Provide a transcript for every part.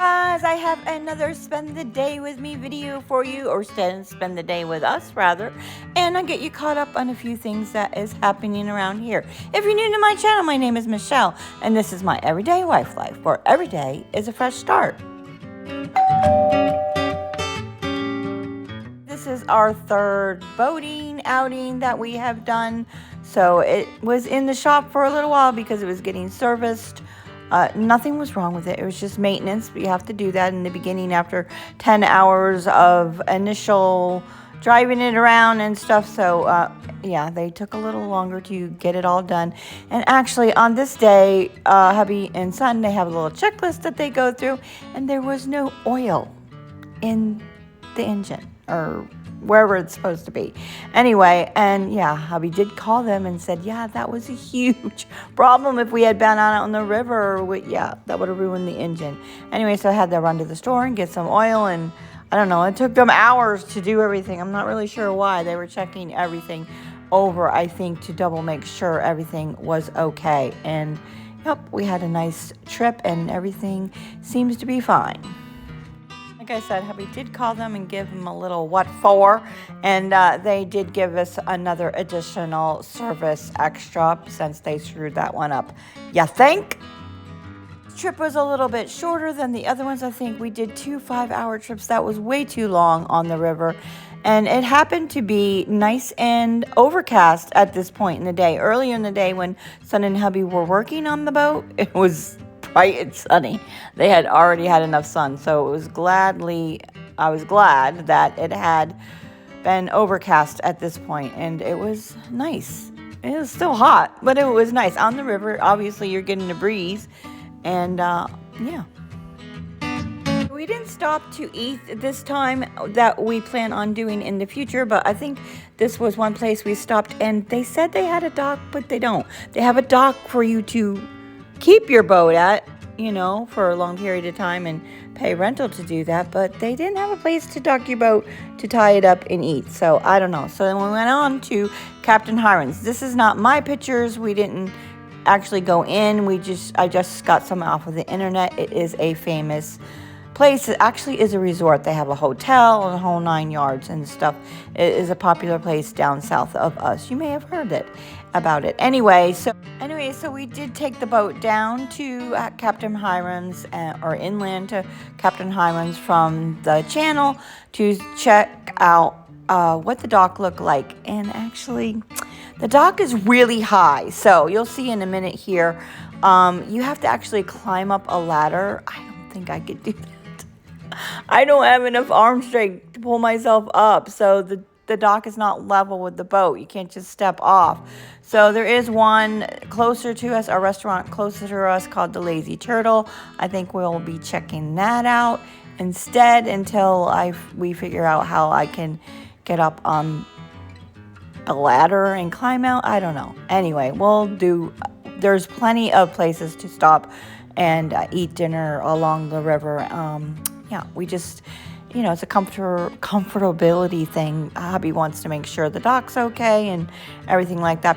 Guys, I have another spend the day with me video for you, or spend the day with us rather, and I'll get you caught up on a few things that is happening around here. If you're new to my channel, my name is Michelle, and this is my everyday wife life, where every day is a fresh start. This is our third boating outing that we have done. So it was in the shop for a little while because it was getting serviced. Nothing was wrong with it. It was just maintenance. We have to do that in the beginning after 10 hours of initial driving it around and stuff. So yeah, they took a little longer to get it all done. And actually on this day, hubby and son, they have a little checklist that they go through, and there was no oil in the engine or wherever it's supposed to be. Anyway, and yeah, hubby did call them and said, yeah, that was a huge problem. If we had been out on the river, yeah, that would have ruined the engine. Anyway, so I had to run to the store and get some oil, and I don't know, it took them hours to do everything. I'm not really sure why. They were checking everything over, I think, to double make sure everything was okay. And yep, we had a nice trip and everything seems to be fine. Like I said, hubby did call them and give them a little what for, and they did give us another additional service extra since they screwed that one up. You think? This trip was a little bit shorter than the other ones. I think we did 2 5-hour trips. That was way too long on the river, and it happened to be nice and overcast at this point in the day. Earlier in the day when son and hubby were working on the boat, it was bright and sunny. They had already had enough sun, so I was glad that it had been overcast at this point, and it was nice. It was still hot, but it was nice. On the river, obviously you're getting a breeze, and yeah. We didn't stop to eat this time that we plan on doing in the future, but I think this was one place we stopped, and they said they had a dock, but they don't. They have a dock for you to keep your boat at, you know, for a long period of time and pay rental to do that, but they didn't have a place to dock your boat to tie it up and eat. So I don't know. So then we went on to Captain Hiram's. This is not my pictures. We didn't actually go in. I just got some off of the internet. It is a famous place. It actually is a resort. They have a hotel and the whole 9 yards and stuff. It is a popular place down south of us. You may have heard about it. Anyway, so we did take the boat down to Captain Hiram's, or inland to Captain Hiram's from the channel to check out what the dock looked like. And actually, the dock is really high. So you'll see in a minute here, you have to actually climb up a ladder. I don't think I could do that. I don't have enough arm strength to pull myself up. So the dock is not level with the boat. You can't just step off. So there is one closer to us, a restaurant closer to us called the Lazy Turtle. I think we'll be checking that out instead until we figure out how I can get up on a ladder and climb out. I don't know. Anyway, there's plenty of places to stop and eat dinner along the river. Yeah, we just, you know, it's a comfortability thing. Hubby wants to make sure the dock's okay and everything like that.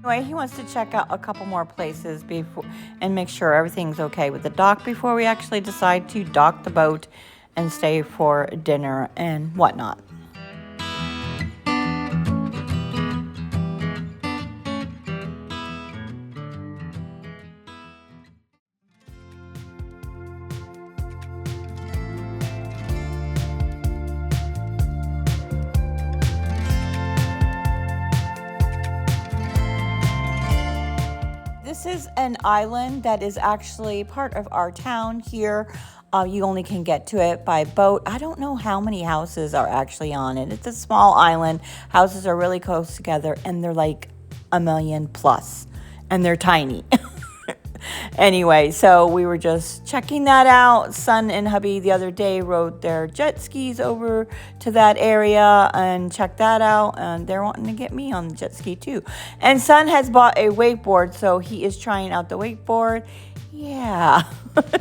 Anyway, he wants to check out a couple more places before and make sure everything's okay with the dock before we actually decide to dock the boat and stay for dinner and whatnot. This is an island that is actually part of our town here. You only can get to it by boat. I don't know how many houses are actually on it. It's a small island. Houses are really close together, and they're like 1 million plus, and they're tiny. Anyway, so we were just checking that out. Son and hubby the other day rode their jet skis over to that area and checked that out, and they're wanting to get me on the jet ski too. And son has bought a wakeboard, so he is trying out the wakeboard. Yeah,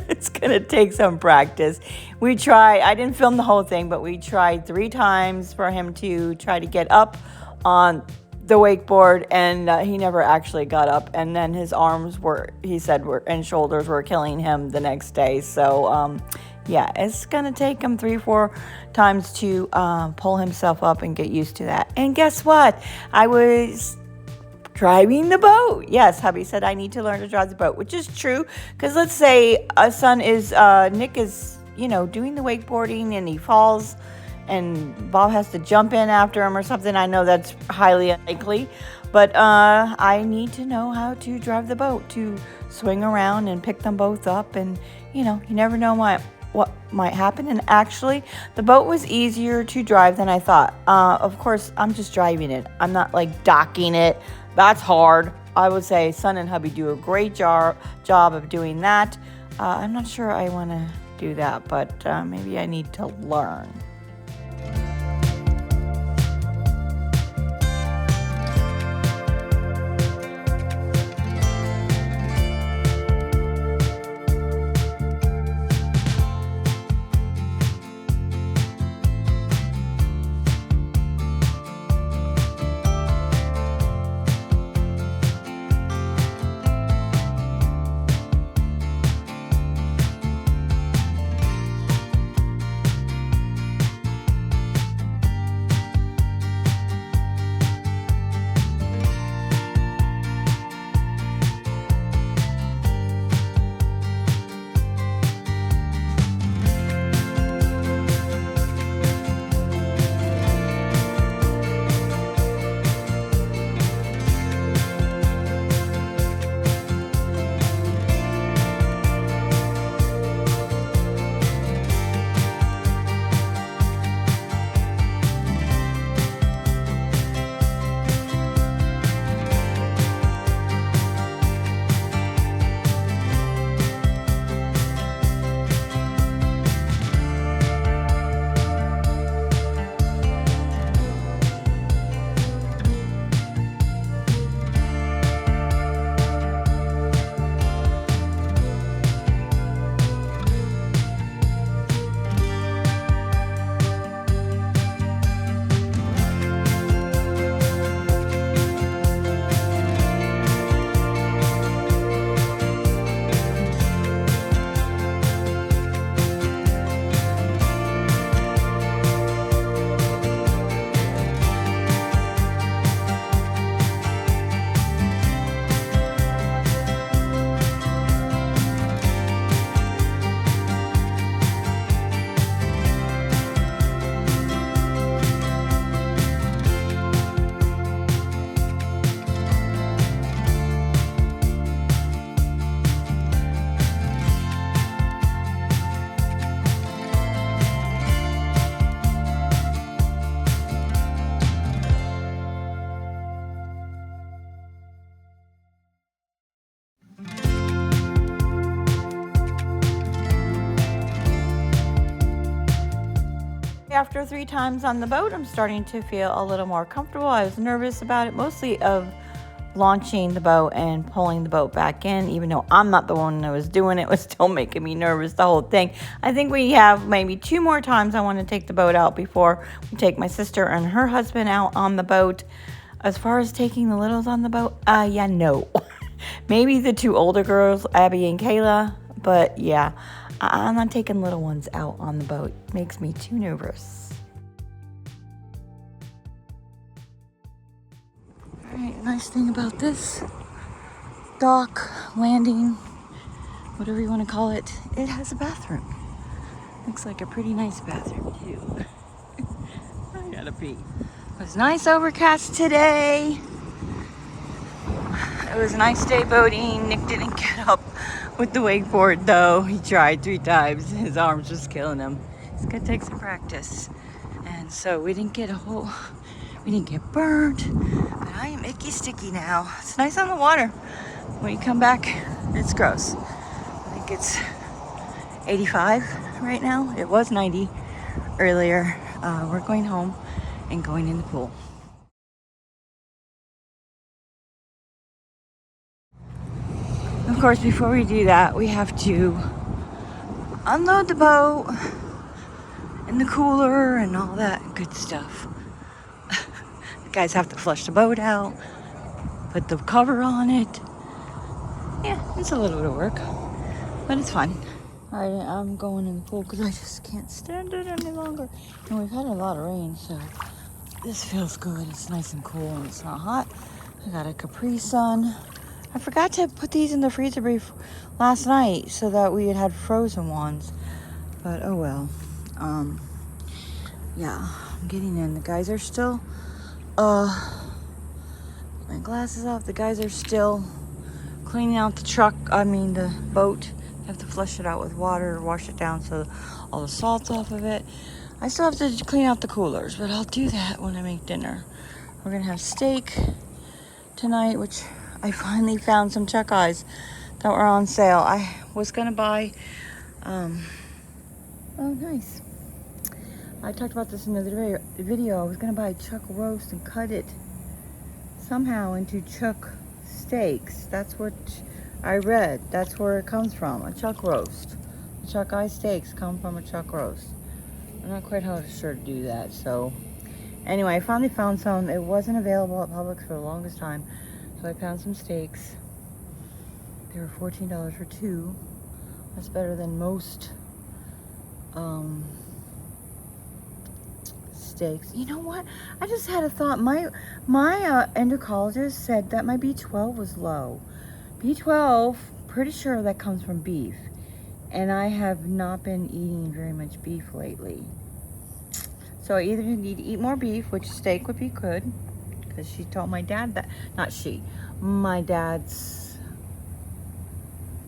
it's gonna take some practice. I didn't film the whole thing, but we tried 3 times for him to try to get up on the wakeboard, and he never actually got up. And then his arms he said, and shoulders were killing him the next day. So, yeah, it's going to take him 3-4 times to pull himself up and get used to that. And guess what? I was driving the boat. Yes, hubby said I need to learn to drive the boat, which is true. Because let's say Nick is, doing the wakeboarding and he falls and Bob has to jump in after him or something. I know that's highly unlikely, but I need to know how to drive the boat, to swing around and pick them both up. And, you never know what might happen. And actually, the boat was easier to drive than I thought. Of course, I'm just driving it. I'm not like docking it. That's hard. I would say son and hubby do a great job of doing that. I'm not sure I want to do that, but maybe I need to learn. After 3 times on the boat, I'm starting to feel a little more comfortable. I was nervous about it, mostly of launching the boat and pulling the boat back in. Even though I'm not the one that was doing it, it was still making me nervous, the whole thing. I think we have maybe 2 more times I want to take the boat out before we take my sister and her husband out on the boat. As far as taking the littles on the boat, no. Maybe the 2 older girls, Abby and Kayla, but yeah. I'm not taking little ones out on the boat. It makes me too nervous. All right, nice thing about this dock, landing, whatever you want to call it, it has a bathroom. Looks like a pretty nice bathroom too. I gotta pee. It was nice overcast today. It was a nice day boating. Nick didn't get up with the wakeboard though. He tried 3 times. His arms was killing him. It's gonna take some practice. And so we didn't get burned, but I am icky sticky now. It's nice on the water. When you come back, it's gross. I think it's 85 right now. It was 90 earlier. We're going home and going in the pool. Of course, before we do that, we have to unload the boat and the cooler and all that good stuff. Guys have to flush the boat out, put the cover on it. Yeah, it's a little bit of work, but it's fun. All right, I'm going in the pool because I just can't stand it any longer. And we've had a lot of rain, so this feels good. It's nice and cool and it's not hot. I got a Capri Sun. I forgot to put these in the freezer brief last night so that we had frozen ones, but oh well. Yeah, I'm getting in. The guys are still, my glasses off. The guys are still cleaning out the truck, the boat. You have to flush it out with water or wash it down so all the salt's off of it. I still have to clean out the coolers, but I'll do that when I make dinner. We're gonna have steak tonight, which I finally found some chuck eyes that were on sale. I was gonna buy, oh nice. I talked about this in the video. I was gonna buy a chuck roast and cut it somehow into chuck steaks. That's what I read. That's where it comes from, a chuck roast. The chuck eye steaks come from a chuck roast. I'm not quite sure to do that. So anyway, I finally found some. It wasn't available at Publix for the longest time. So I found some steaks. They were $14 for two. That's better than most steaks. You know what? I just had a thought. My endocrinologist said that my B12 was low. B12, pretty sure that comes from beef. And I have not been eating very much beef lately. So I either need to eat more beef, which steak would be good, because she told my dad that, not she, my dad's,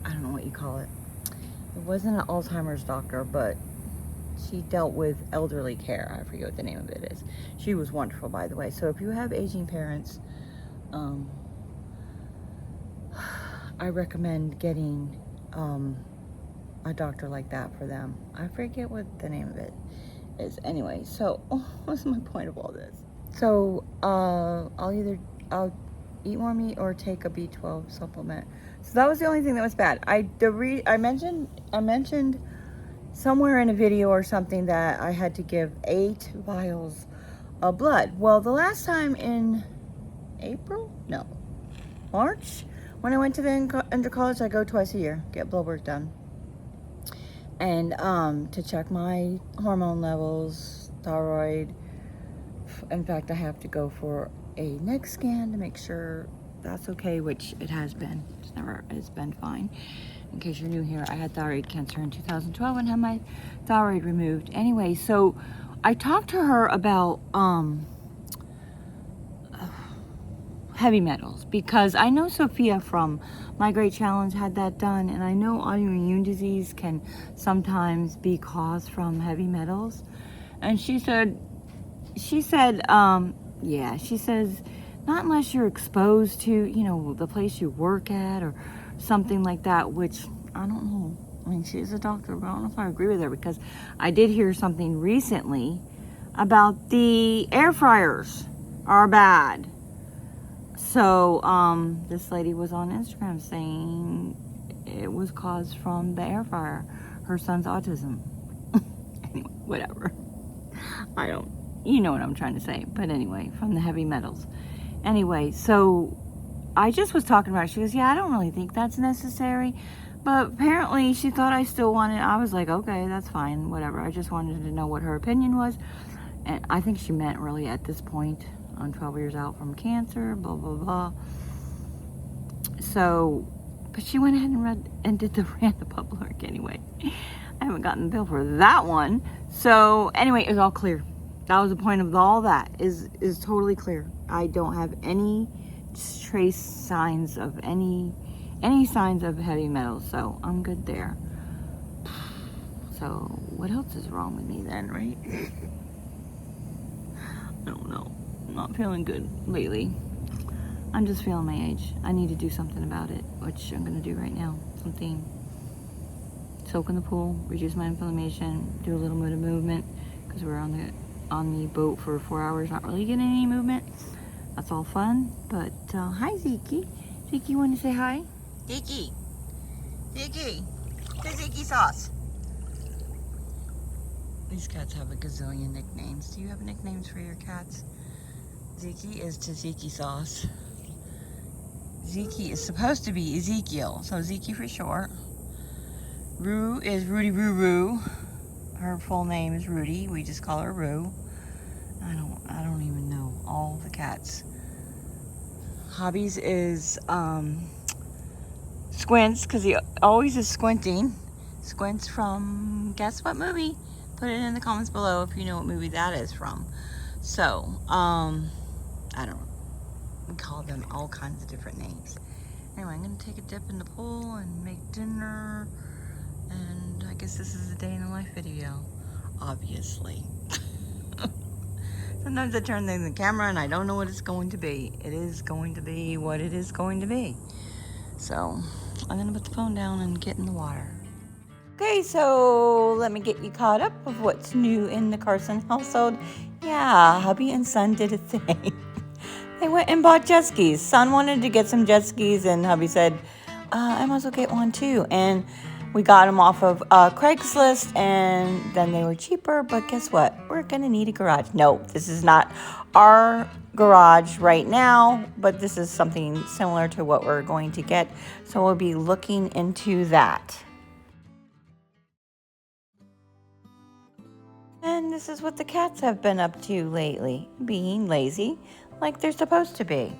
I don't know what you call it. It wasn't an Alzheimer's doctor, but she dealt with elderly care. I forget what the name of it is. She was wonderful, by the way. So if you have aging parents, I recommend getting a doctor like that for them. I forget what the name of it is. Anyway, so what's my point of all this? So I'll eat more meat or take a B12 supplement. So that was the only thing that was bad. I mentioned somewhere in a video or something that I had to give 8 vials of blood. Well, the last time in March, when I went to the under college, I go twice a year, get blood work done. And to check my hormone levels, thyroid. In fact, I have to go for a neck scan to make sure that's okay, which it has been. It's been fine. In case you're new here, I had thyroid cancer in 2012 and had my thyroid removed. Anyway, so I talked to her about heavy metals, because I know Sophia from My Great Challenge had that done, and I know autoimmune disease can sometimes be caused from heavy metals. And she said, not unless you're exposed to, the place you work at or something like that, which I don't know. I mean, she's a doctor, but I don't know if I agree with her, because I did hear something recently about the air fryers are bad. So, this lady was on Instagram saying it was caused from the air fryer, her son's autism. Anyway, whatever. You know what I'm trying to say. But anyway, from the heavy metals. Anyway, so I just was talking about it. She goes, yeah, I don't really think that's necessary. But apparently she thought I still wanted, I was like, okay, that's fine, whatever. I just wanted to know what her opinion was. And I think she meant really at this point, I'm 12 years out from cancer, blah, blah, blah. So, but she went ahead and did the blood work anyway. I haven't gotten the bill for that one. So anyway, it was all clear. That was the point of all that, is totally clear. I don't have any trace signs of any signs of heavy metals, so I'm good there. So what else is wrong with me then, right? I don't know. I'm not feeling good lately. I'm just feeling my age. I need to do something about it, which I'm gonna do right now. Something. Soak in the pool, reduce my inflammation, do a little bit of movement, because we're on the boat for 4 hours, not really getting any movement. That's all fun. But hi, Zeke. Zeke, you want to say hi? Zeke. Say Zeke sauce. These cats have a gazillion nicknames. Do you have nicknames for your cats? Zeke is tzatziki sauce. Zeke is supposed to be Ezekiel, so Zeke for short. Rue is Rudy Roo Roo. Her full name is Rudy. We just call her Rue. I don't even know all the cats. Hobbies is Squints, because he always is squinting. Squints from guess what movie? Put it in the comments below if you know what movie that is from. So, I don't know. We call them all kinds of different names. Anyway, I'm going to take a dip in the pool and make dinner. And I guess this is a day in the life video. Obviously. Sometimes I turn the camera and I don't know what it's going to be. It is going to be what it is going to be. So, I'm going to put the phone down and get in the water. Okay, so let me get you caught up of what's new in the Carson household. Yeah, hubby and son did a thing. They went and bought jet skis. Son wanted to get some jet skis, and hubby said, I might as well get one too. And we got them off of Craigslist, and then they were cheaper. But guess what? We're going to need a garage. No, this is not our garage right now, but this is something similar to what we're going to get. So we'll be looking into that. And this is what the cats have been up to lately, being lazy like they're supposed to be.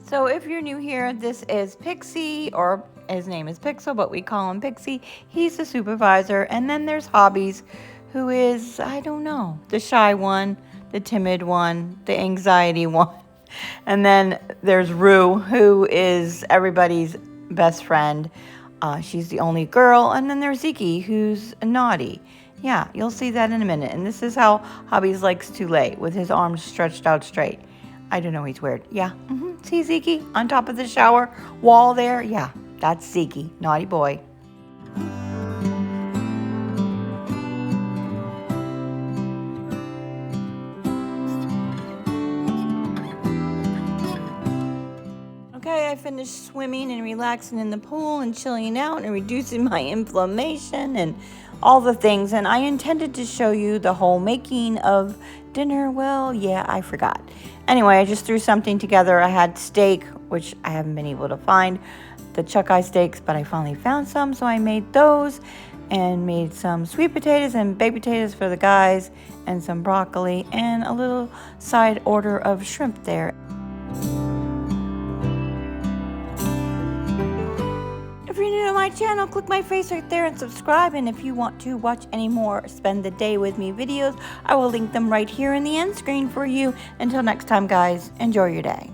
So if you're new here, this is Pixie, or his name is Pixel, but we call him Pixie. He's the supervisor. And then there's Hobbies, who is, I don't know, the shy one, the timid one, the anxiety one. And then there's Rue, who is everybody's best friend. She's the only girl. And then there's Zeke, who's naughty. Yeah, you'll see that in a minute. And this is how Hobbies likes to lay, with his arms stretched out straight. I don't know, he's weird. Yeah, see Zeke on top of the shower wall there? Yeah, that's Zeke, naughty boy. Okay, I finished swimming and relaxing in the pool and chilling out and reducing my inflammation and all the things. And I intended to show you the whole making of dinner. Well, yeah, I forgot. Anyway, I just threw something together. I had steak, which I haven't been able to find, the chuck eye steaks, but I finally found some. So I made those and made some sweet potatoes and baked potatoes for the guys and some broccoli and a little side order of shrimp there. If you're new to my channel, click my face right there and subscribe. And if you want to watch any more Spend the Day With Me videos, I will link them right here in the end screen for you. Until next time, guys, enjoy your day.